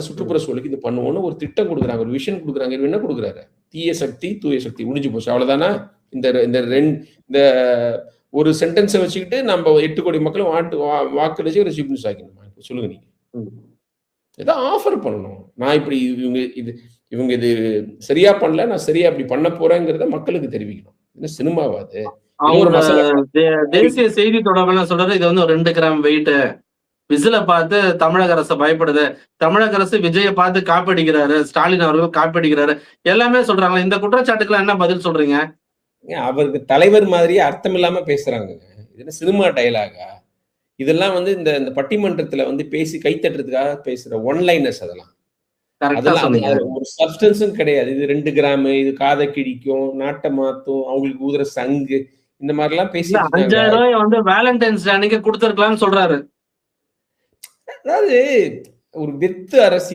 சுற்றுப்புற சூழலுக்கு இது பண்ணுவோம்னு ஒரு திட்டம் கொடுக்குறாங்க, ஒரு விஷன் கொடுக்குறாங்க. என்ன கொடுக்குறாரு? தீய சக்தி தூய சக்தி முடிஞ்சு போச்சு, அவ்வளவுதானா? இந்த ஒரு சென்டென்ஸை வச்சுக்கிட்டு நம்ம 8 கோடி மக்களும் வாக்களிச்சு ஒரு சீஃப் மினிஸ்டர் ஆக்கணுமா? சொல்லுங்க நீங்க. ஏதோ ஆஃபர் பண்ணணும். நான் இப்படி இவங்க இது சரியா பண்ணல, நான் சரியா அப்படி பண்ண போறேங்கிறத மக்களுக்கு தெரிவிக்கணும். என்ன சினிமாவா அது? தேசிய செய்தி தொடர்பாளர் சொல்றது இது வந்து ஒரு 2 கிராம் வெயிட் விசில பார்த்து தமிழக அரசு பயப்படுது, தமிழக அரசு விஜயை பார்த்து காப்படிக்கிறாரு, ஸ்டாலின் அவர்கள் காப்படிக்கிறாரு, எல்லாமே சொல்றாங்க. இந்த குற்றச்சாட்டுக்கெல்லாம் என்ன பதில் சொல்றீங்க? அவருக்கு தலைவர் மாதிரியே அர்த்தம் இல்லாம பேசுறாங்க. இது சினிமா டயலாகா? இதெல்லாம் வந்து இந்த பட்டிமன்றத்துல வந்து பேசி கைத்தட்டுறதுக்காக பேசுற ஒன்லைனர்ஸ். அதெல்லாம் ஒரு சப்ஸ்டன்ஸும் கிடையாது. இது 2 கிராம், இது காதை கிழிக்கும், நாட்டை மாத்தும், அவங்களுக்கு ஊதுற சங்கு, இந்த மாதிரி எல்லாம் பேசி 5000 ரூபாய் வந்து வேலண்டைன்ஸ் டே அன்னைக்கு கொடுத்திருக்கலாம்னு சொல்றாரு. அதாவது ஒரு வெத்து அரசியல்